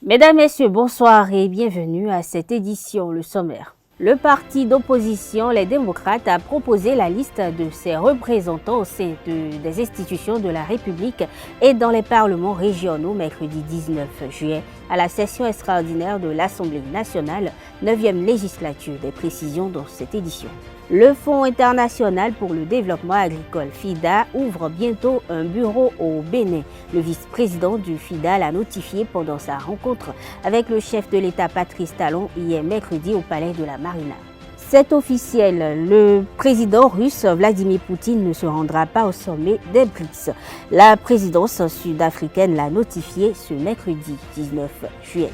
Mesdames, Messieurs, bonsoir et bienvenue à cette édition, le sommaire. Le parti d'opposition, les démocrates, a proposé la liste de ses représentants au sein des institutions de la République et dans les parlements régionaux mercredi 19 juillet à la session extraordinaire de l'Assemblée nationale, 9e législature. Des précisions dans cette édition. Le Fonds international pour le développement agricole, FIDA, ouvre bientôt un bureau au Bénin. Le vice-président du FIDA l'a notifié pendant sa rencontre avec le chef de l'État Patrice Talon hier mercredi au palais de la Marina. C'est officiel, le président russe Vladimir Poutine ne se rendra pas au sommet des BRICS. La présidence sud-africaine l'a notifié ce mercredi 19 juillet.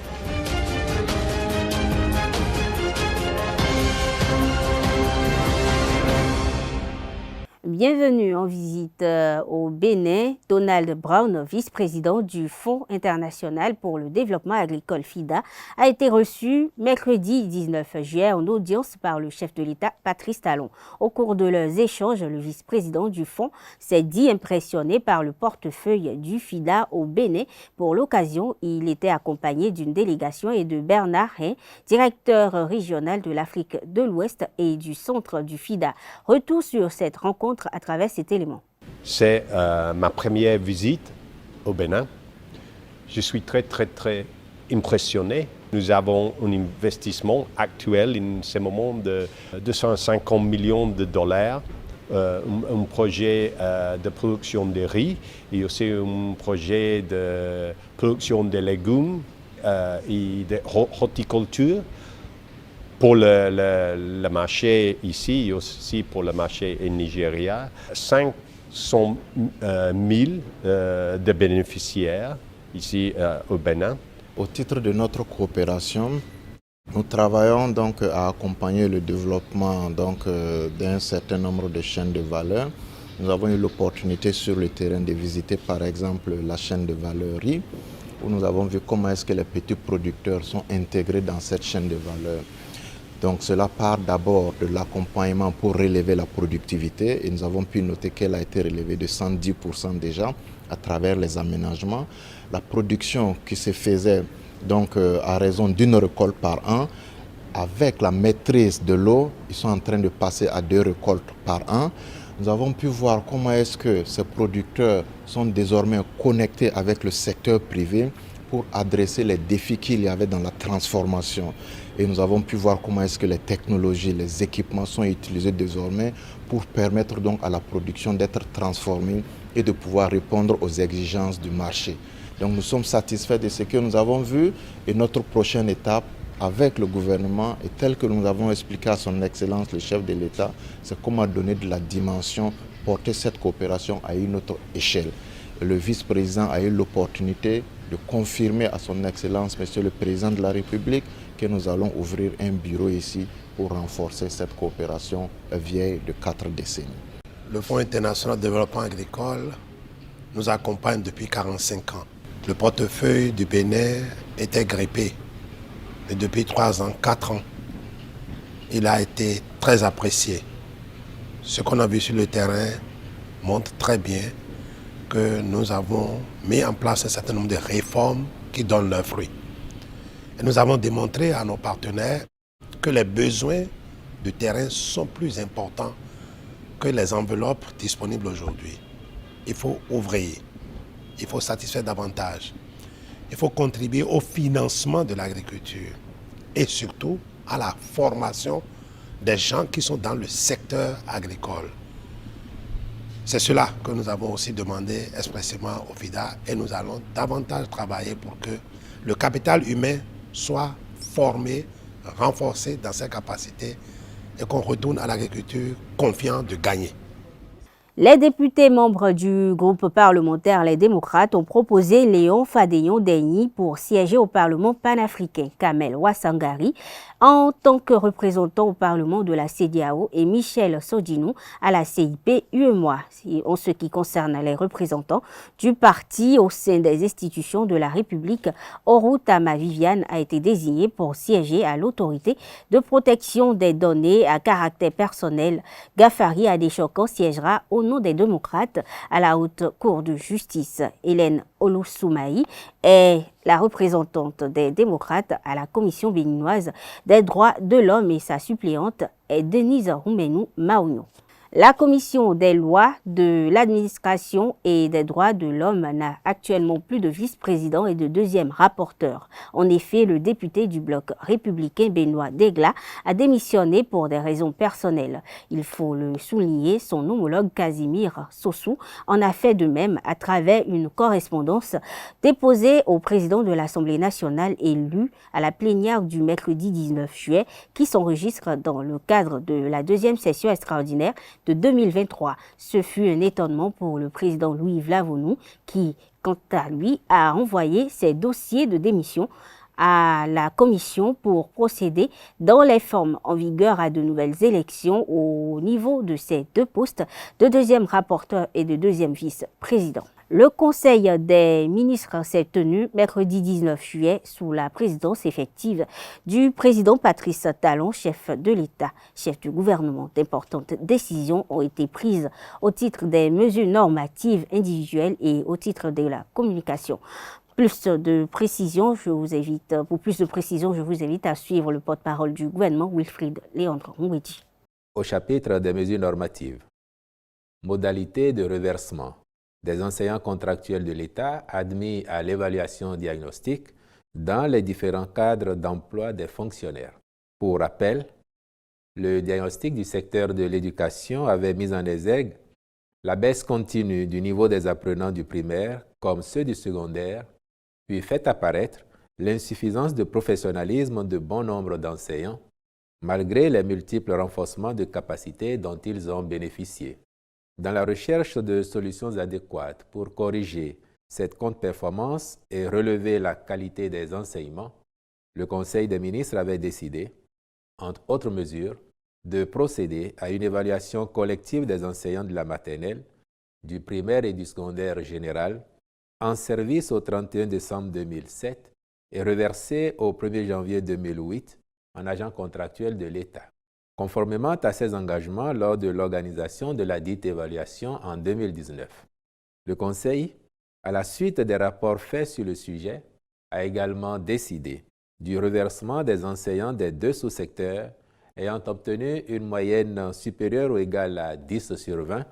Bienvenue en visite au Bénin. Donald Brown, vice-président du Fonds international pour le développement agricole FIDA, a été reçu mercredi 19 juillet en audience par le chef de l'État Patrice Talon. Au cours de leurs échanges, le vice-président du fonds s'est dit impressionné par le portefeuille du FIDA au Bénin. Pour l'occasion, il était accompagné d'une délégation et de Bernard Hein, directeur régional de l'Afrique de l'Ouest et du centre du FIDA. Retour sur cette rencontre à travers cet élément. C'est ma première visite au Bénin. Je suis très impressionné. Nous avons un investissement actuel en ce moment de 250 millions de dollars, un projet de production de riz et aussi un projet de production de légumes et de horticulture. Pour le marché ici et aussi pour le marché au Nigeria, 500 000 de bénéficiaires ici au Bénin. Au titre de notre coopération, nous travaillons donc à accompagner le développement d'un certain nombre de chaînes de valeur. Nous avons eu l'opportunité sur le terrain de visiter par exemple la chaîne de valeur riz, où nous avons vu comment est-ce que les petits producteurs sont intégrés dans cette chaîne de valeur. Donc cela part d'abord de l'accompagnement pour relever la productivité et nous avons pu noter qu'elle a été relevée de 110% déjà à travers les aménagements. La production qui se faisait donc à raison d'une récolte par an, avec la maîtrise de l'eau, ils sont en train de passer à 2 récoltes par an. Nous avons pu voir comment est-ce que ces producteurs sont désormais connectés avec le secteur privé pour adresser les défis qu'il y avait dans la transformation. Et nous avons pu voir comment est-ce que les technologies, les équipements sont utilisés désormais pour permettre donc à la production d'être transformée et de pouvoir répondre aux exigences du marché. Donc nous sommes satisfaits de ce que nous avons vu et notre prochaine étape avec le gouvernement et tel que nous avons expliqué à son Excellence le chef de l'État, c'est comment donner de la dimension, porter cette coopération à une autre échelle. Et le vice-président a eu l'opportunité de confirmer à son Excellence, Monsieur le Président de la République, que nous allons ouvrir un bureau ici pour renforcer cette coopération vieille de 4 décennies. Le Fonds international de développement agricole nous accompagne depuis 45 ans. Le portefeuille du Bénin était grippé. Et depuis 3 ans, 4 ans, il a été très apprécié. Ce qu'on a vu sur le terrain montre très bien que nous avons mis en place un certain nombre de réformes qui donnent leurs fruits. Et nous avons démontré à nos partenaires que les besoins du terrain sont plus importants que les enveloppes disponibles aujourd'hui. Il faut ouvrir, il faut satisfaire davantage, il faut contribuer au financement de l'agriculture et surtout à la formation des gens qui sont dans le secteur agricole. C'est cela que nous avons aussi demandé expressément au FIDA et nous allons davantage travailler pour que le capital humain soit formé, renforcé dans ses capacités et qu'on retourne à l'agriculture confiant de gagner. Les députés membres du groupe parlementaire Les Démocrates ont proposé Léon Fadéyon Denyi pour siéger au Parlement panafricain, Kamel Ouassangari en tant que représentant au Parlement de la CEDEAO et Michel Sodinou à la CIP-UEMOA. En ce qui concerne les représentants du parti au sein des institutions de la République, Orutama Viviane a été désigné pour siéger à l'autorité de protection des données à caractère personnel. Gafari Adéchokan siégera au nom des démocrates à la Haute Cour de justice. Hélène Olousoumaï est la représentante des démocrates à la Commission béninoise des droits de l'homme et sa suppléante est Denise Roumenou Maouno. La Commission des lois, de l'administration et des droits de l'homme n'a actuellement plus de vice-président et de deuxième rapporteur. En effet, le député du bloc républicain Benoît Degla a démissionné pour des raisons personnelles. Il faut le souligner, son homologue Casimir Sossou en a fait de même à travers une correspondance déposée au président de l'Assemblée nationale élu à la plénière du mercredi 19 juillet qui s'enregistre dans le cadre de la deuxième session extraordinaire de 2023. Ce fut un étonnement pour le président Louis-Yves Lavonu qui, quant à lui, a envoyé ses dossiers de démission à la commission pour procéder dans les formes en vigueur à de nouvelles élections au niveau de ces deux postes de deuxième rapporteur et de deuxième vice-président. Le Conseil des ministres s'est tenu mercredi 19 juillet sous la présidence effective du président Patrice Talon, chef de l'État, chef du gouvernement. D'importantes décisions ont été prises au titre des mesures normatives individuelles et au titre de la communication. Pour plus de précision, je vous invite à suivre le porte-parole du gouvernement, Wilfrid Léandre Mouedi. Au chapitre des mesures normatives, modalités de reversement des enseignants contractuels de l'État admis à l'évaluation diagnostique dans les différents cadres d'emploi des fonctionnaires. Pour rappel, le diagnostic du secteur de l'éducation avait mis en exergue la baisse continue du niveau des apprenants du primaire comme ceux du secondaire, puis fait apparaître l'insuffisance de professionnalisme de bon nombre d'enseignants, malgré les multiples renforcements de capacités dont ils ont bénéficié. Dans la recherche de solutions adéquates pour corriger cette contre-performance et relever la qualité des enseignements, le Conseil des ministres avait décidé, entre autres mesures, de procéder à une évaluation collective des enseignants de la maternelle, du primaire et du secondaire général, en service au 31 décembre 2007 et reversés au 1er janvier 2008 en agents contractuels de l'État. Conformément à ses engagements lors de l'organisation de la dite évaluation en 2019. Le Conseil, à la suite des rapports faits sur le sujet, a également décidé du reversement des enseignants des deux sous-secteurs ayant obtenu une moyenne supérieure ou égale à 10 sur 20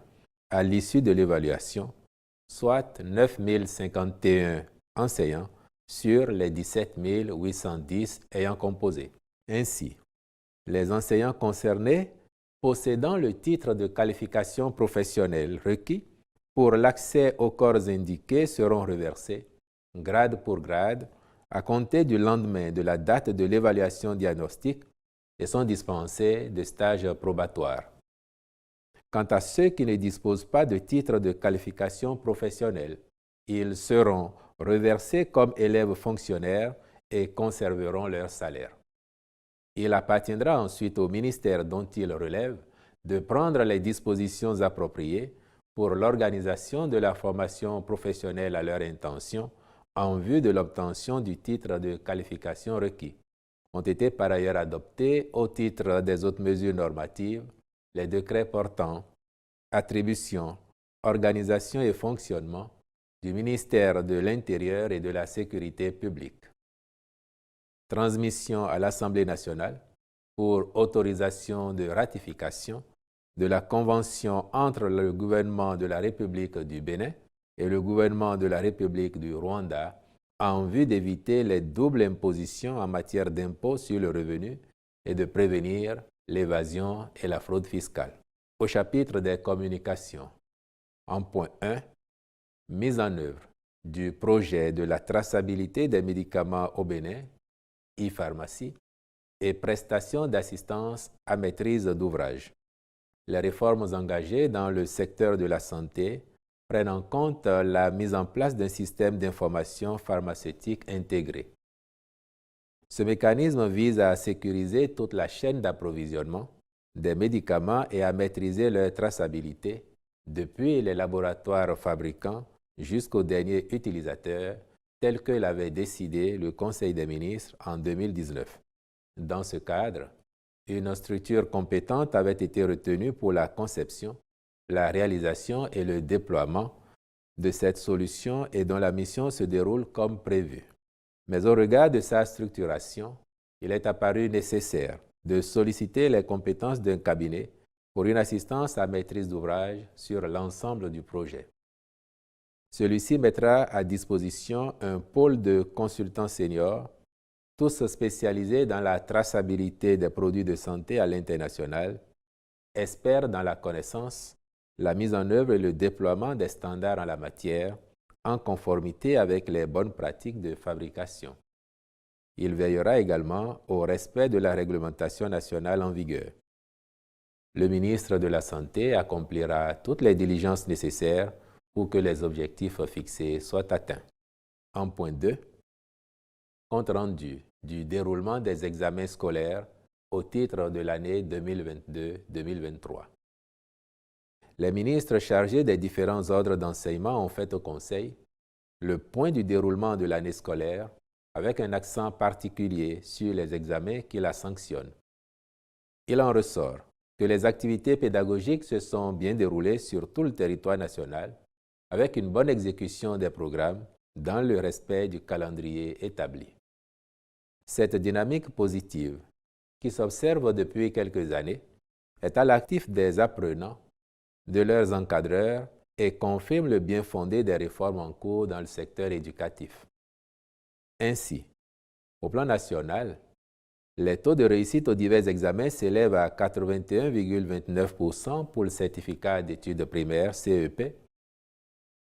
à l'issue de l'évaluation, soit 9 051 enseignants sur les 17 810 ayant composé. Ainsi, les enseignants concernés possédant le titre de qualification professionnelle requis pour l'accès aux corps indiqués seront reversés, grade pour grade, à compter du lendemain de la date de l'évaluation diagnostique et sont dispensés de stages probatoires. Quant à ceux qui ne disposent pas de titre de qualification professionnelle, ils seront reversés comme élèves fonctionnaires et conserveront leur salaire. Il appartiendra ensuite au ministère dont ils relèvent de prendre les dispositions appropriées pour l'organisation de la formation professionnelle à leur intention en vue de l'obtention du titre de qualification requis. Ont été par ailleurs adoptés au titre des autres mesures normatives les décrets portant attribution, organisation et fonctionnement du ministère de l'Intérieur et de la Sécurité publique. Transmission à l'Assemblée nationale pour autorisation de ratification de la Convention entre le gouvernement de la République du Bénin et le gouvernement de la République du Rwanda en vue d'éviter les doubles impositions en matière d'impôt sur le revenu et de prévenir l'évasion et la fraude fiscale. Au chapitre des communications, en point 1, mise en œuvre du projet de la traçabilité des médicaments au Bénin, e-pharmacie, et prestations d'assistance à maîtrise d'ouvrage. Les réformes engagées dans le secteur de la santé prennent en compte la mise en place d'un système d'information pharmaceutique intégré. Ce mécanisme vise à sécuriser toute la chaîne d'approvisionnement des médicaments et à maîtriser leur traçabilité depuis les laboratoires fabricants jusqu'au dernier utilisateur, tel que l'avait décidé le Conseil des ministres en 2019. Dans ce cadre, une structure compétente avait été retenue pour la conception, la réalisation et le déploiement de cette solution et dont la mission se déroule comme prévu. Mais au regard de sa structuration, il est apparu nécessaire de solliciter les compétences d'un cabinet pour une assistance à maîtrise d'ouvrage sur l'ensemble du projet. Celui-ci mettra à disposition un pôle de consultants seniors, tous spécialisés dans la traçabilité des produits de santé à l'international, experts dans la connaissance, la mise en œuvre et le déploiement des standards en la matière, en conformité avec les bonnes pratiques de fabrication. Il veillera également au respect de la réglementation nationale en vigueur. Le ministre de la Santé accomplira toutes les diligences nécessaires pour que les objectifs fixés soient atteints. En point 2, compte rendu du déroulement des examens scolaires au titre de l'année 2022-2023. Les ministres chargés des différents ordres d'enseignement ont fait au Conseil le point du déroulement de l'année scolaire avec un accent particulier sur les examens qui la sanctionnent. Il en ressort que les activités pédagogiques se sont bien déroulées sur tout le territoire national avec une bonne exécution des programmes dans le respect du calendrier établi. Cette dynamique positive, qui s'observe depuis quelques années, est à l'actif des apprenants, de leurs encadreurs et confirme le bien fondé des réformes en cours dans le secteur éducatif. Ainsi, au plan national, les taux de réussite aux divers examens s'élèvent à 81,29% pour le certificat d'études primaires CEP,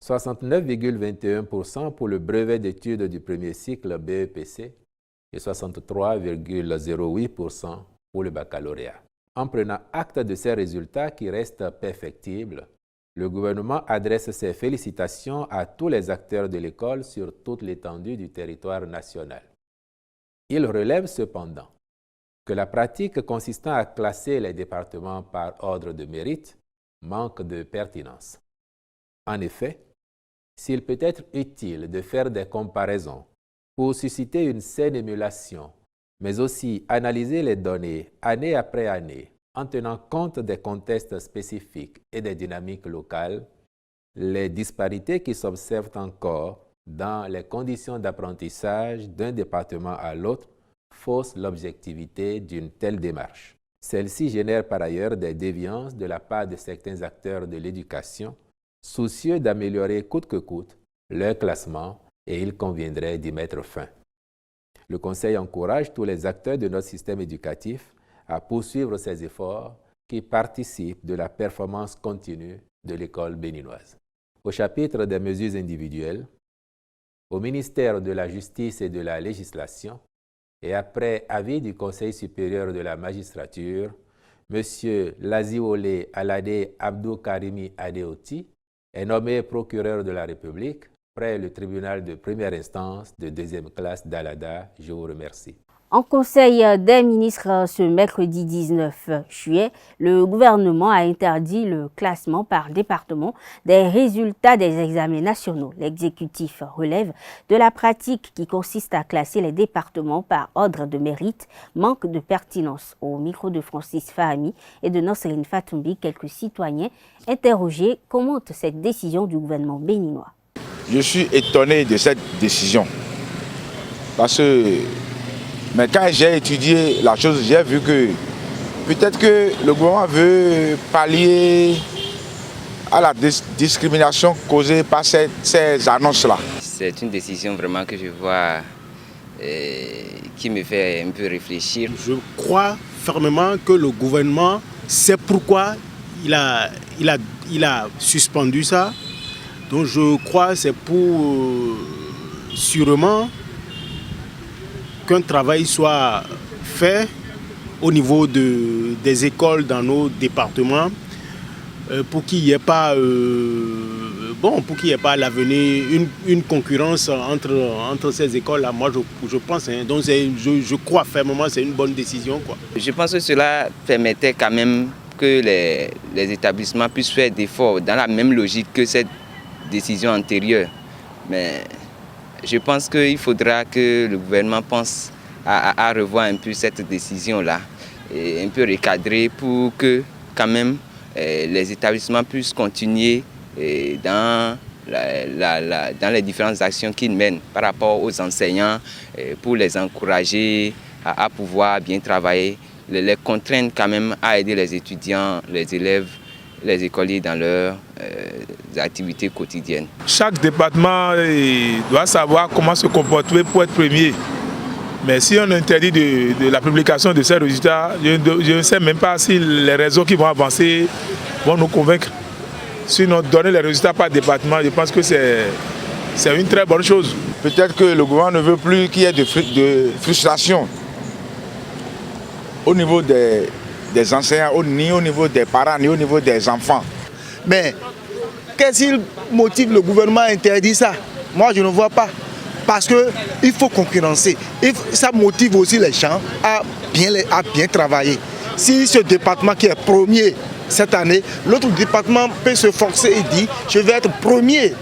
69,21% pour le brevet d'études du premier cycle BEPC et 63,08% pour le baccalauréat. En prenant acte de ces résultats qui restent perfectibles, le gouvernement adresse ses félicitations à tous les acteurs de l'école sur toute l'étendue du territoire national. Il relève cependant que la pratique consistant à classer les départements par ordre de mérite manque de pertinence. En effet, s'il peut être utile de faire des comparaisons pour susciter une saine émulation, mais aussi analyser les données année après année en tenant compte des contextes spécifiques et des dynamiques locales, les disparités qui s'observent encore dans les conditions d'apprentissage d'un département à l'autre faussent l'objectivité d'une telle démarche. Celle-ci génère par ailleurs des déviances de la part de certains acteurs de l'éducation, soucieux d'améliorer coûte que coûte leur classement, et il conviendrait d'y mettre fin. Le Conseil encourage tous les acteurs de notre système éducatif à poursuivre ces efforts qui participent de la performance continue de l'école béninoise. Au chapitre des mesures individuelles, au ministère de la Justice et de la Législation, et après avis du Conseil supérieur de la magistrature, M. Laziwole Alade Abdou Karimi Adeoti est nommé procureur de la République près le tribunal de première instance de deuxième classe d'Alada. Je vous remercie. En Conseil des ministres ce mercredi 19 juillet, le gouvernement a interdit le classement par département des résultats des examens nationaux. L'exécutif relève de la pratique qui consiste à classer les départements par ordre de mérite, manque de pertinence. Au micro de Francis Fahami et de Nosseline Fatoumbi, quelques citoyens interrogés commentent cette décision du gouvernement béninois. Je suis étonné de cette décision parce que mais quand j'ai étudié la chose, j'ai vu que peut-être que le gouvernement veut pallier à la discrimination causée par ces annonces-là. C'est une décision vraiment que je vois qui me fait un peu réfléchir. Je crois fermement que le gouvernement sait pourquoi il a suspendu ça. Donc je crois que c'est pour sûrement qu'un travail soit fait au niveau des écoles dans nos départements pour qu'il n'y ait pas, à l'avenir une concurrence entre ces écoles-là. Moi, je pense, donc je crois fermement que c'est une bonne décision, quoi. Je pense que cela permettait quand même que les établissements puissent faire d'efforts dans la même logique que cette décision antérieure. Mais je pense qu'il faudra que le gouvernement pense à revoir un peu cette décision-là et un peu recadrer pour que quand même les établissements puissent continuer dans les différentes actions qu'ils mènent par rapport aux enseignants pour les encourager à pouvoir bien travailler, les contraindre quand même à aider les étudiants, les élèves, les écoliers dans leurs activités quotidiennes. Chaque département doit savoir comment se comporter pour être premier. Mais si on interdit de la publication de ces résultats, je ne sais même pas si les réseaux qui vont avancer vont nous convaincre. Sinon, donner les résultats par département, je pense que c'est une très bonne chose. Peut-être que le gouvernement ne veut plus qu'il y ait de frustration au niveau des enseignants, ni au niveau des parents, ni au niveau des enfants. Mais qu'est-ce qui motive le gouvernement à interdire ça? Moi, je ne vois pas. Parce qu'il faut concurrencer. Ça motive aussi les gens à bien travailler. Si ce département qui est premier cette année, l'autre département peut se forcer et dire je vais être premier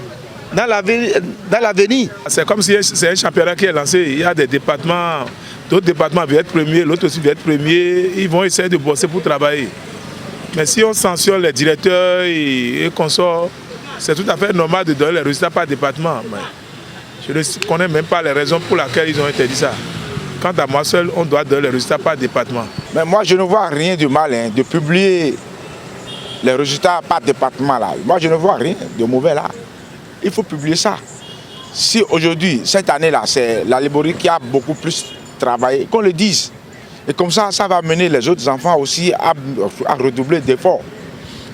dans l'avenir. C'est comme si c'est un championnat qui est lancé. Il y a des départements, d'autres départements veulent être premiers, l'autre aussi veut être premier. Ils vont essayer de bosser pour travailler. Mais si on sanctionne les directeurs et consorts, c'est tout à fait normal de donner les résultats par département. Mais je ne connais même pas les raisons pour lesquelles ils ont interdit ça. Quant à moi seul, on doit donner les résultats par département. Mais moi, je ne vois rien de mal de publier les résultats par département. Là. Moi, je ne vois rien de mauvais là. Il faut publier ça. Si aujourd'hui, cette année-là, c'est la Liborie qui a beaucoup plus travaillé, qu'on le dise. Et comme ça, ça va mener les autres enfants aussi à redoubler d'efforts.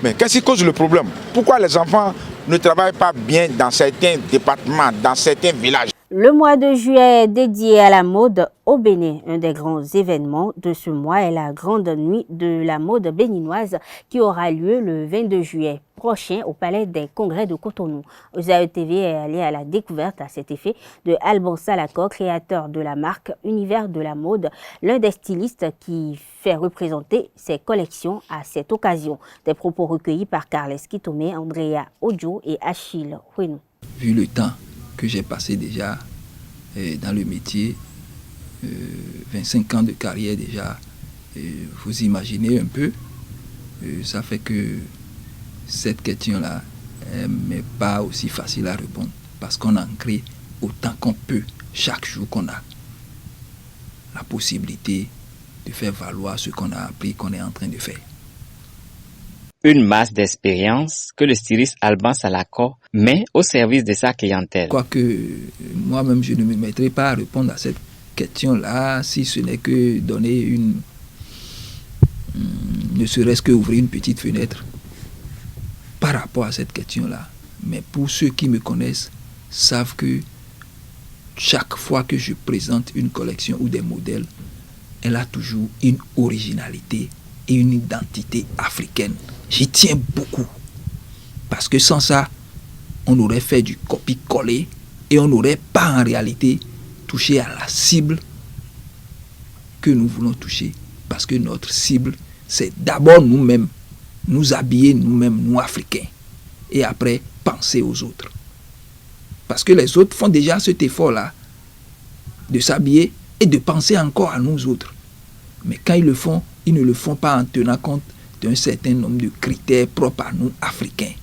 Mais qu'est-ce qui cause le problème? Pourquoi les enfants ne travaillent pas bien dans certains départements, dans certains villages? Le mois de juillet est dédié à la mode au Bénin. Un des grands événements de ce mois est la grande nuit de la mode béninoise qui aura lieu le 22 juillet prochain au Palais des Congrès de Cotonou. Osaïe TV est allé à la découverte à cet effet de Alban Salako, créateur de la marque Univers de la mode, l'un des stylistes qui fait représenter ses collections à cette occasion. Des propos recueillis par Carles Kitome, Andrea Ojo et Achille Huenou. Vu le temps que j'ai passé déjà dans le métier, 25 ans de carrière déjà, vous imaginez un peu, ça fait que cette question-là n'est pas aussi facile à répondre parce qu'on en crée autant qu'on peut chaque jour qu'on a la possibilité de faire valoir ce qu'on a appris, qu'on est en train de faire. Une masse d'expérience que le styliste Alban Salako met au service de sa clientèle. Quoique moi-même, je ne me mettrai pas à répondre à cette question-là si ce n'est que donner ne serait-ce qu'ouvrir une petite fenêtre par rapport à cette question-là. Mais pour ceux qui me connaissent, savent que chaque fois que je présente une collection ou des modèles, elle a toujours une originalité et une identité africaine. J'y tiens beaucoup. Parce que sans ça, on aurait fait du copie-coller et on n'aurait pas en réalité touché à la cible que nous voulons toucher. Parce que notre cible, c'est d'abord nous-mêmes, nous habiller nous-mêmes, nous Africains. Et après, penser aux autres. Parce que les autres font déjà cet effort-là de s'habiller et de penser encore à nous autres. Mais quand ils le font, ils ne le font pas en tenant compte d'un certain nombre de critères propres à nous, Africains.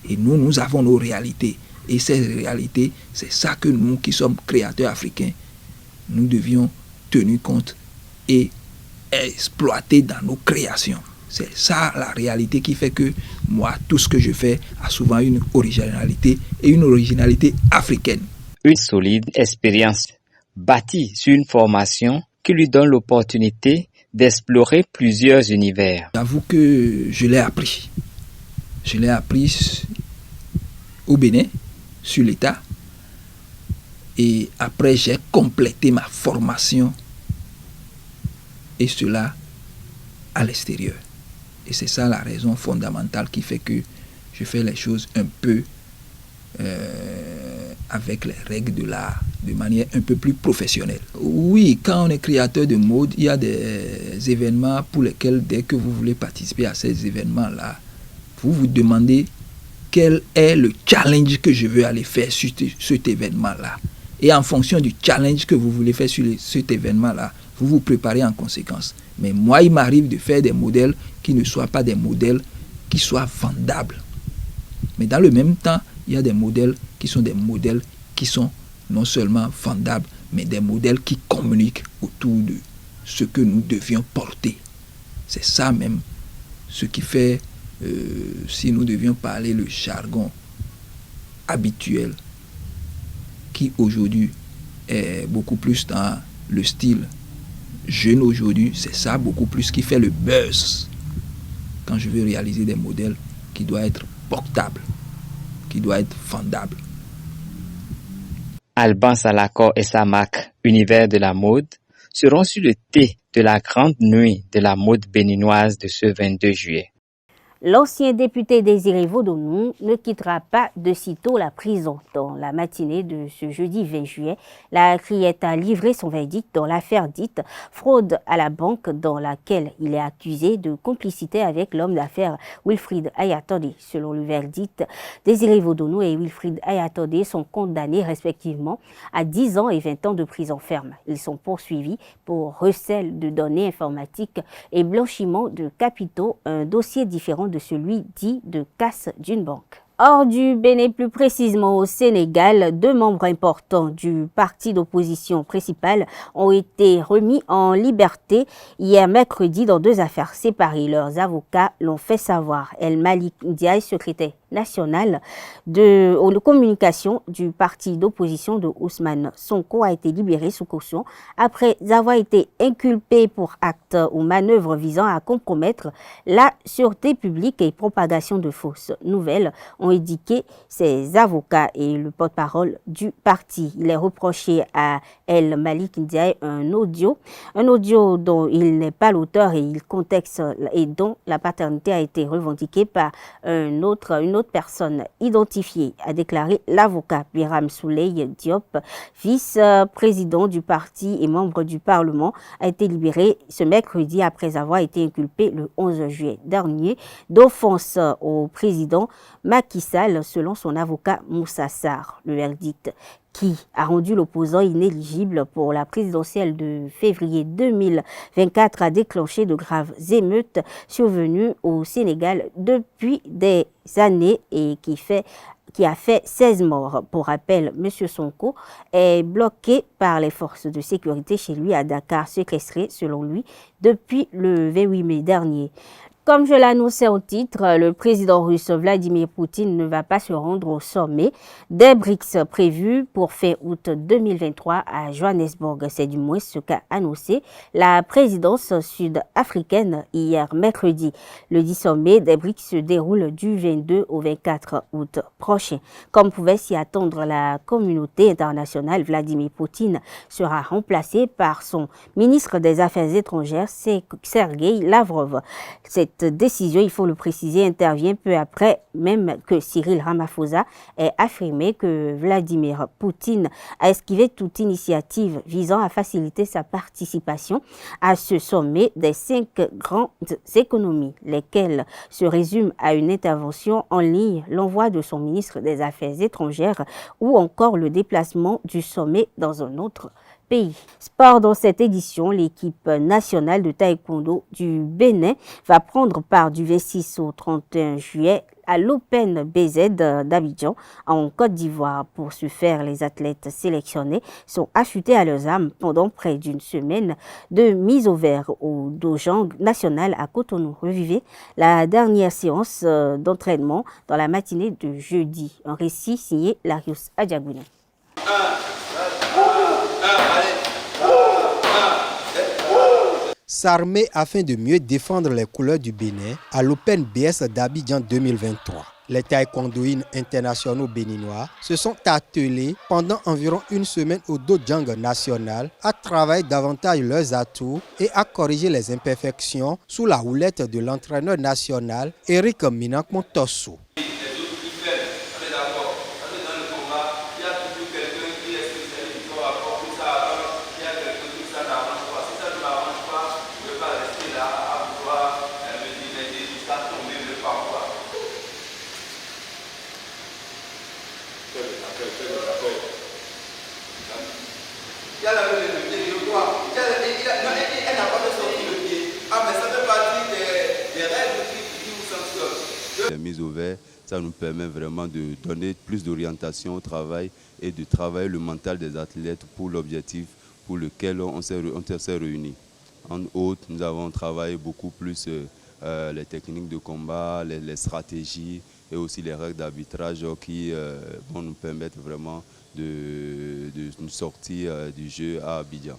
Et nous avons nos réalités. Et ces réalités, c'est ça que nous, qui sommes créateurs africains, nous devions tenir compte et exploiter dans nos créations. C'est ça la réalité qui fait que moi, tout ce que je fais a souvent une originalité et une originalité africaine. Une solide expérience bâtie sur une formation qui lui donne l'opportunité d'explorer plusieurs univers. J'avoue que je l'ai appris. Je l'ai appris au Bénin, sur l'État. Et après, j'ai complété ma formation. Et cela à l'extérieur. Et c'est ça la raison fondamentale qui fait que je fais les choses un peu avec les règles de l'art, de manière un peu plus professionnelle. Oui, quand on est créateur de mode, il y a des événements pour lesquels, dès que vous voulez participer à ces événements-là, vous vous demandez quel est le challenge que je veux aller faire sur cet événement-là. Et en fonction du challenge que vous voulez faire sur cet événement-là, vous vous préparez en conséquence. Mais moi, il m'arrive de faire des modèles qui ne soient pas des modèles qui soient vendables. Mais dans le même temps, il y a des modèles qui sont non seulement vendables, mais des modèles qui communiquent autour de ce que nous devions porter. C'est ça même ce qui fait, si nous devions parler le jargon habituel, qui aujourd'hui est beaucoup plus dans le style jeune aujourd'hui, c'est ça beaucoup plus qui fait le buzz. Quand je veux réaliser des modèles qui doivent être portables, qui doivent être vendables. Alban Salakor et sa marque Univers de la mode seront sur le thé de la grande nuit de la mode béninoise de ce 22 juillet. L'ancien député Désiré Vaudounou ne quittera pas de sitôt la prison. Dans la matinée de ce jeudi 20 juillet, la criette a livré son verdict dans l'affaire dite fraude à la banque dans laquelle il est accusé de complicité avec l'homme d'affaires Wilfried Ayatodé. Selon le verdict, Désiré Vaudounou et Wilfried Ayatodé sont condamnés respectivement à 10 ans et 20 ans de prison ferme. Ils sont poursuivis pour recel de données informatiques et blanchiment de capitaux, un dossier différent de celui dit de casse d'une banque. Hors du Bénin, plus précisément au Sénégal, 2 membres importants du parti d'opposition principal ont été remis en liberté hier mercredi dans 2 affaires séparées. Leurs avocats l'ont fait savoir. El Malik Ndiaye, secrétaire national de communication du parti d'opposition de Ousmane Sonko, a été libéré sous caution après avoir été inculpé pour actes ou manœuvres visant à compromettre la sûreté publique et propagation de fausses nouvelles, ont indiqué ses avocats et le porte-parole du parti. Il est reproché à El Malik Ndiaye un audio dont il n'est pas l'auteur et il contexte et dont la paternité a été revendiquée par une autre personne identifiée, a déclaré l'avocat Biram Souley Diop, vice-président du parti et membre du Parlement, a été libéré ce mercredi après avoir été inculpé le 11 juillet dernier d'offense au président Macky Sall, selon son avocat Moussa Sarr. Le verdict qui a rendu l'opposant inéligible pour la présidentielle de février 2024 a déclenché de graves émeutes survenues au Sénégal depuis des années et qui a fait 16 morts. Pour rappel, M. Sonko est bloqué par les forces de sécurité chez lui à Dakar, séquestré selon lui depuis le 28 mai dernier. Comme je l'annonçais au titre, le président russe Vladimir Poutine ne va pas se rendre au sommet des BRICS prévu pour fin août 2023 à Johannesburg. C'est du moins ce qu'a annoncé la présidence sud-africaine hier mercredi. Le 10 sommet des BRICS se déroule du 22 au 24 août prochain. Comme pouvait s'y attendre la communauté internationale, Vladimir Poutine sera remplacé par son ministre des Affaires étrangères, Sergueï Lavrov. Cette décision, il faut le préciser, intervient peu après même que Cyril Ramaphosa ait affirmé que Vladimir Poutine a esquivé toute initiative visant à faciliter sa participation à ce sommet des 5 grandes économies, lesquelles se résument à une intervention en ligne, l'envoi de son ministre des Affaires étrangères ou encore le déplacement du sommet dans un autre pays. Sport, dans cette édition, l'équipe nationale de taekwondo du Bénin va prendre part du 26 au 31 juillet à l'Open BZ d'Abidjan en Côte d'Ivoire. Pour ce faire, les athlètes sélectionnés sont affûtés à leurs armes pendant près d'une semaine de mise au vert au Dojang national à Cotonou. Revivez la dernière séance d'entraînement dans la matinée de jeudi. Un récit signé Larius Adjagouni. S'armer afin de mieux défendre les couleurs du Bénin à l'Open BS d'Abidjan 2023. Les taekwondoïnes internationaux béninois se sont attelés pendant environ une semaine au Dojang national à travailler davantage leurs atouts et à corriger les imperfections sous la houlette de l'entraîneur national Eric Minankmontosso. Elle n'a pas de sortir le pied. Ah, mais ça fait partie des règles qui vous sanctionnent. mise au vert, ça nous permet vraiment de donner plus d'orientation au travail et de travailler le mental des athlètes pour l'objectif pour lequel on s'est réunis. En outre, nous avons travaillé beaucoup plus les techniques de combat, les stratégies et aussi les règles d'arbitrage qui vont nous permettre vraiment de nous sortir du jeu à Abidjan.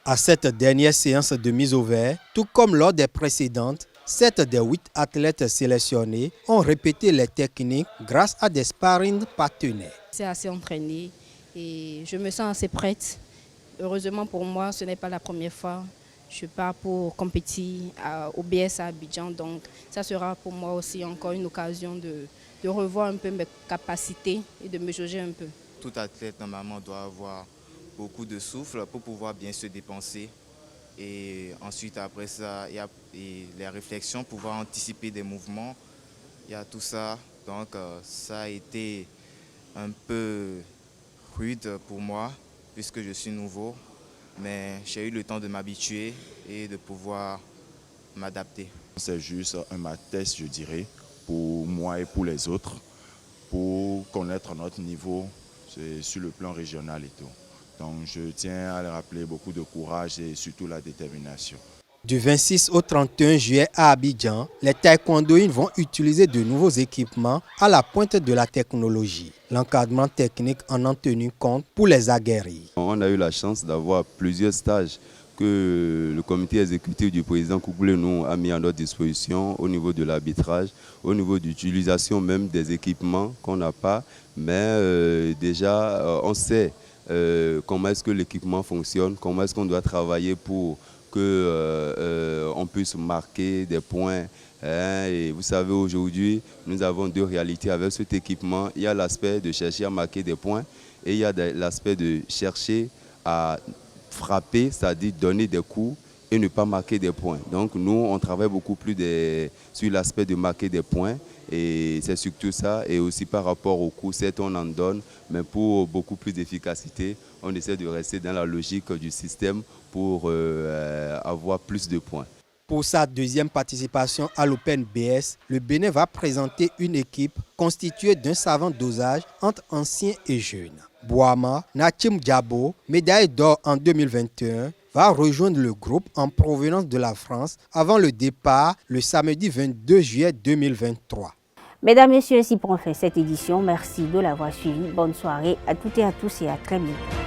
À cette dernière séance de mise au vert, tout comme lors des précédentes, 7 des 8 athlètes sélectionnés ont répété les techniques grâce à des sparring partenaires. C'est assez entraîné et je me sens assez prête. Heureusement pour moi, ce n'est pas la première fois. Je pars pour compétir au BS à Abidjan, donc ça sera pour moi aussi encore une occasion de revoir un peu mes capacités et de me jauger un peu. Tout athlète normalement doit avoir beaucoup de souffle pour pouvoir bien se dépenser. Et ensuite, après ça, il y a les réflexions, pouvoir anticiper des mouvements. Il y a tout ça. Donc, ça a été un peu rude pour moi, puisque je suis nouveau. Mais j'ai eu le temps de m'habituer et de pouvoir m'adapter. C'est juste un test, je dirais, pour moi et pour les autres, pour connaître notre niveau sur le plan régional et tout. Donc je tiens à le rappeler, beaucoup de courage et surtout la détermination. Du 26 au 31 juillet à Abidjan, les taekwondoïnes vont utiliser de nouveaux équipements à la pointe de la technologie. L'encadrement technique en a tenu compte pour les aguerris. On a eu la chance d'avoir plusieurs stages que le comité exécutif du président Kouboulé nous a mis à notre disposition au niveau de l'arbitrage, au niveau de l'utilisation même des équipements qu'on n'a pas. Mais déjà, on sait comment est-ce que l'équipement fonctionne, comment est-ce qu'on doit travailler pour qu'on puisse marquer des points. Et vous savez, aujourd'hui, nous avons deux réalités avec cet équipement. Il y a l'aspect de chercher à marquer des points et il y a l'aspect de chercher à frapper, c'est-à-dire donner des coups et ne pas marquer des points. Donc nous, on travaille beaucoup plus sur l'aspect de marquer des points et c'est surtout ça. Et aussi par rapport aux coups, certes on en donne, mais pour beaucoup plus d'efficacité, on essaie de rester dans la logique du système pour avoir plus de points. Pour sa deuxième participation à l'Open BS, le Bénin va présenter une équipe constituée d'un savant dosage entre anciens et jeunes. Bouama Nachim Diabo, médaille d'or en 2021, va rejoindre le groupe en provenance de la France avant le départ le samedi 22 juillet 2023. Mesdames, Messieurs, ainsi prend fin cette édition. Merci de l'avoir suivi. Bonne soirée à toutes et à tous et à très bientôt.